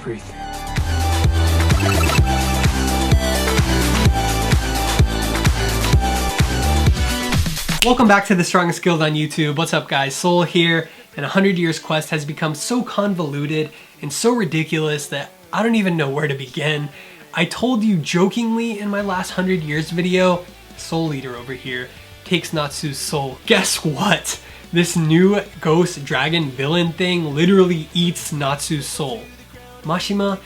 everything. Welcome back to The Strongest Guild on YouTube. What's up guys, Soul here, and 100 Years Quest has become so convoluted and so ridiculous that I don't even know where to begin. I told you jokingly in my last 100 Years video, Soul Eater over here takes Natsu's soul. Guess what? This new ghost dragon villain thing literally eats Natsu's soul. Mashima,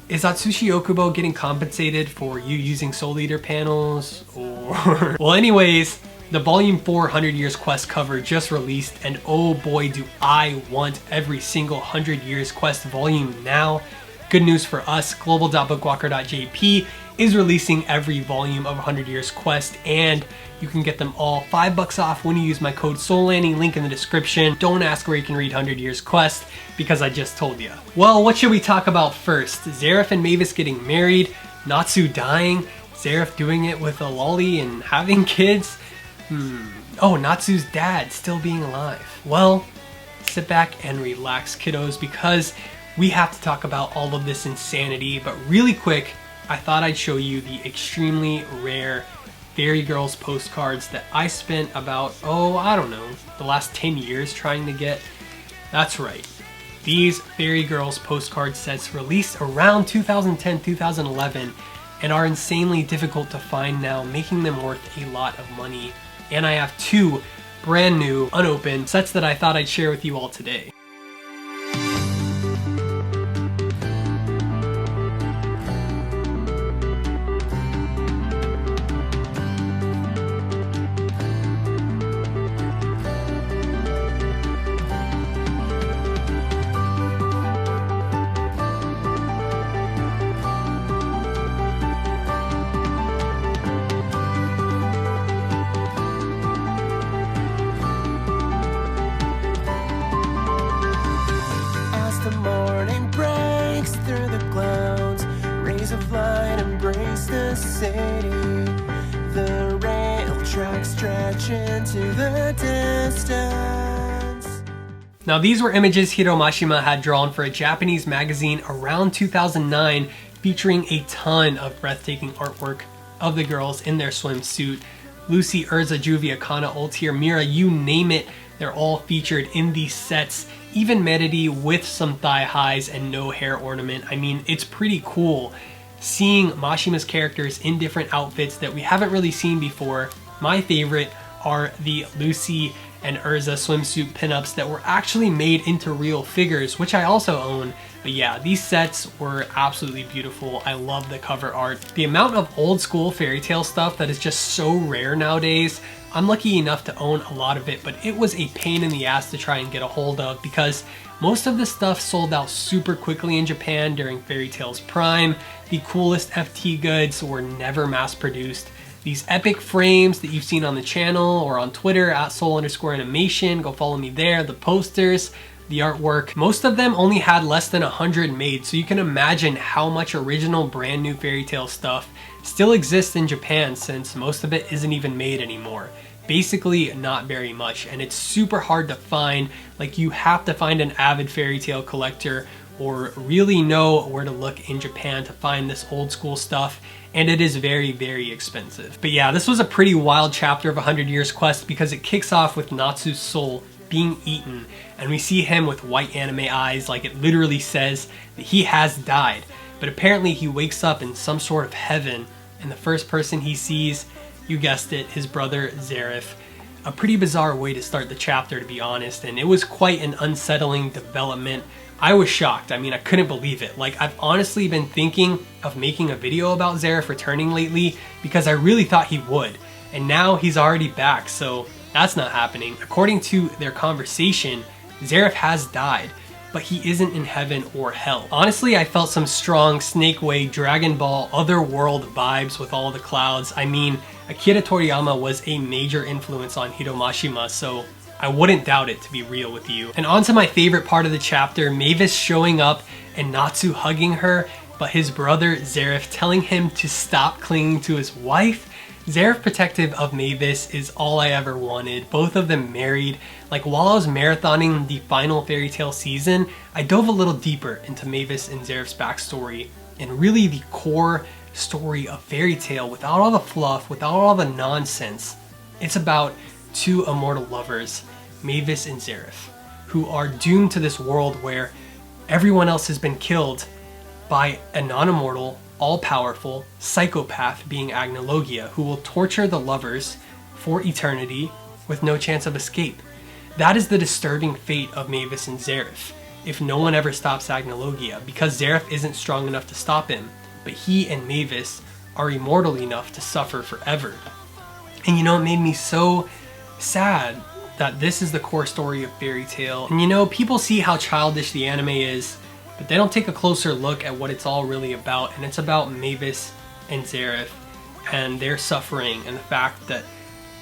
is Atsushi Okubo getting compensated for you using Soul Eater panels? Or... Well anyways, the Volume 4 100 Years Quest cover just released, and oh boy do I want every single 100 Years Quest volume now. Good news for us, global.bookwalker.jp is releasing every volume of 100 Years Quest, and you can get them all $5 off when you use my code SOULLANDY, link in the description. Don't ask where you can read 100 Years Quest, because I just told you. Well, what should we talk about first? Zeref and Mavis getting married, Natsu dying, Zeref doing it with a lolly and having kids? Oh, Natsu's dad still being alive. Well, sit back and relax, kiddos, because we have to talk about all of this insanity. But really quick, I thought I'd show you the extremely rare Fairy Girls postcards that I spent about, I don't know, the last 10 years trying to get. That's right. These Fairy Girls postcard sets released around 2010-2011 and are insanely difficult to find now, making them worth a lot of money. And I have two brand new, unopened sets that I thought I'd share with you all today. The rail tracks stretch into the distance. Now these were images Hiro Mashima had drawn for a Japanese magazine around 2009, featuring a ton of breathtaking artwork of the girls in their swimsuit. Lucy, Urza, Juvia, Kana, Ultir, Mira, you name it, they're all featured in these sets. Even Meredi with some thigh highs and no hair ornament. I mean, it's pretty cool seeing Mashima's characters in different outfits that we haven't really seen before. My favorite are the Lucy and Urza swimsuit pinups that were actually made into real figures, which I also own. But yeah, these sets were absolutely beautiful. I love the cover art. The amount of old school fairy tale stuff that is just so rare nowadays, I'm lucky enough to own a lot of it, but it was a pain in the ass to try and get a hold of because most of the stuff sold out super quickly in Japan during Fairy Tale's prime. The coolest FT goods were never mass produced. These epic frames that you've seen on the channel or on Twitter at @soul_animation, go follow me there, the posters, the artwork, most of them only had less than 100 made, so you can imagine how much original brand new Fairy Tale stuff still exists in Japan since most of it isn't even made anymore. Basically not very much, and it's super hard to find. Like, you have to find an avid Fairy Tale collector or really know where to look in Japan to find this old school stuff, and it is very, very expensive. But yeah, this was a pretty wild chapter of 100 Years Quest because it kicks off with Natsu's soul being eaten, and we see him with white anime eyes, like it literally says that he has died. But apparently he wakes up in some sort of heaven, and the first person he sees, you guessed it, his brother Zeref. A pretty bizarre way to start the chapter, to be honest, and it was quite an unsettling development. I was shocked. I mean, I couldn't believe it. Like, I've honestly been thinking of making a video about Zeref returning lately because I really thought he would, and now he's already back, so that's not happening. According to their conversation, Zeref has died, but he isn't in heaven or hell. Honestly, I felt some strong Snake Way, Dragon Ball, Otherworld vibes with all the clouds. I mean, Akira Toriyama was a major influence on Hiro Mashima, so I wouldn't doubt it, to be real with you. And on to my favorite part of the chapter, Mavis showing up and Natsu hugging her, but his brother Zeref telling him to stop clinging to his wife. Zeref protective of Mavis is all I ever wanted. Both of them married. Like, while I was marathoning the final fairy tale season, I dove a little deeper into Mavis and Zeref's backstory and really the core story of fairy tale without all the fluff, without all the nonsense. It's about two immortal lovers, Mavis and Zeref, who are doomed to this world where everyone else has been killed by a non-immortal, all-powerful psychopath being Agnologia, who will torture the lovers for eternity with no chance of escape. That is the disturbing fate of Mavis and Zeref if no one ever stops Agnologia, because Zeref isn't strong enough to stop him, but he and Mavis are immortal enough to suffer forever. And you know, it made me so sad that this is the core story of fairy tale. And you know, people see how childish the anime is, but they don't take a closer look at what it's all really about. And it's about Mavis and Zeref and their suffering and the fact that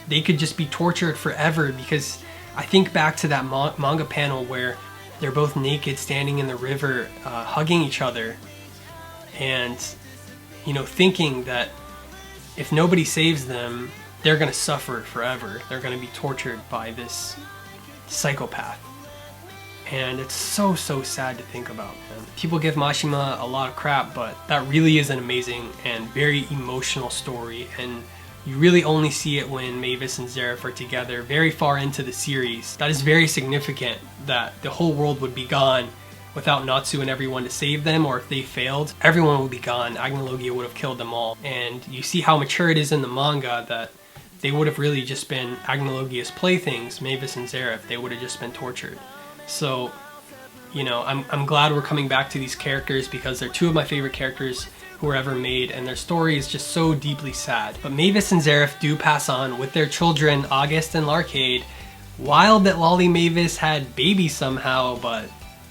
they could just be tortured forever. Because I think back to that manga panel where they're both naked standing in the river, hugging each other, and you know, thinking that if nobody saves them, they're gonna suffer forever. They're gonna be tortured by this psychopath. And it's so sad to think about, man. People give Mashima a lot of crap, but that really is an amazing and very emotional story, and you really only see it when Mavis and Zeref are together very far into the series. That is very significant, that the whole world would be gone without Natsu and everyone to save them, or if they failed, everyone would be gone. Agnologia would have killed them all. And you see how mature it is in the manga that they would have really just been Agnologia's playthings, Mavis and Zeref. They would have just been tortured. So, you know, I'm glad we're coming back to these characters because they're two of my favorite characters who were ever made, and their story is just so deeply sad. But Mavis and Zeref do pass on with their children, August and Larcade. Wild that Lolly Mavis had babies somehow, but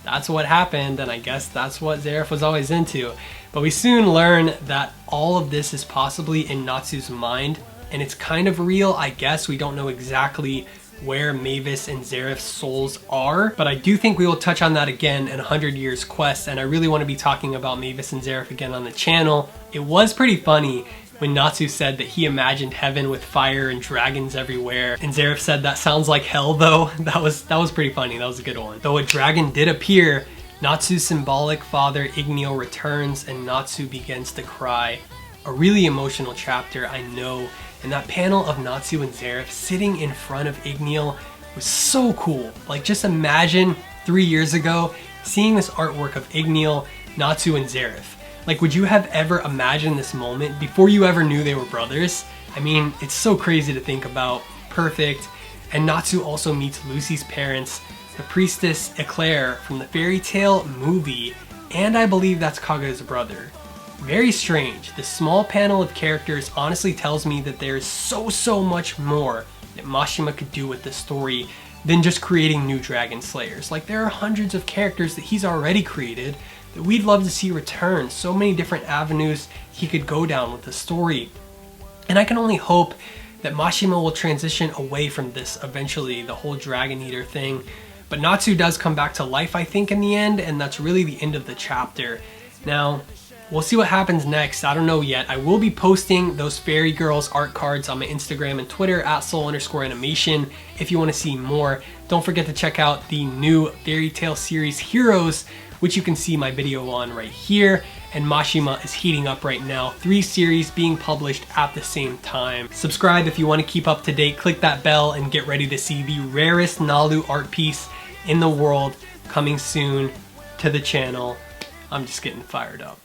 that's what happened, and I guess that's what Zeref was always into. But we soon learn that all of this is possibly in Natsu's mind, and it's kind of real, I guess. We don't know exactly where Mavis and Zeref's souls are, but I do think we will touch on that again in 100 Years Quest, and I really want to be talking about Mavis and Zeref again on the channel. It was pretty funny when Natsu said that he imagined heaven with fire and dragons everywhere, and Zeref said that sounds like hell though. That was pretty funny. That was a good one. Though a dragon did appear, Natsu's symbolic father Igneel returns and Natsu begins to cry. A really emotional chapter, I know. And that panel of Natsu and Zeref sitting in front of Igneel was so cool. Like, just imagine 3 years ago seeing this artwork of Igneel, Natsu, and Zeref. Like, would you have ever imagined this moment before you ever knew they were brothers? I mean, it's so crazy to think about. Perfect. And Natsu also meets Lucy's parents, the priestess Eclair from the fairy tale movie, and I believe that's Kaga's brother. Very strange. This small panel of characters honestly tells me that there's so much more that Mashima could do with this story than just creating new dragon slayers. Like, there are hundreds of characters that he's already created that we'd love to see return. So many different avenues he could go down with the story. And I can only hope that Mashima will transition away from this eventually, the whole Dragon Eater thing. But Natsu does come back to life, I think, in the end, and that's really the end of the chapter. Now, we'll see what happens next. I don't know yet. I will be posting those Fairy Girls art cards on my Instagram and Twitter at soul_animation if you want to see more. Don't forget to check out the new fairy tale series Heroes, which you can see my video on right here. And Mashima is heating up right now. 3 series being published at the same time. Subscribe if you want to keep up to date. Click that bell and get ready to see the rarest NaLu art piece in the world coming soon to the channel. I'm just getting fired up.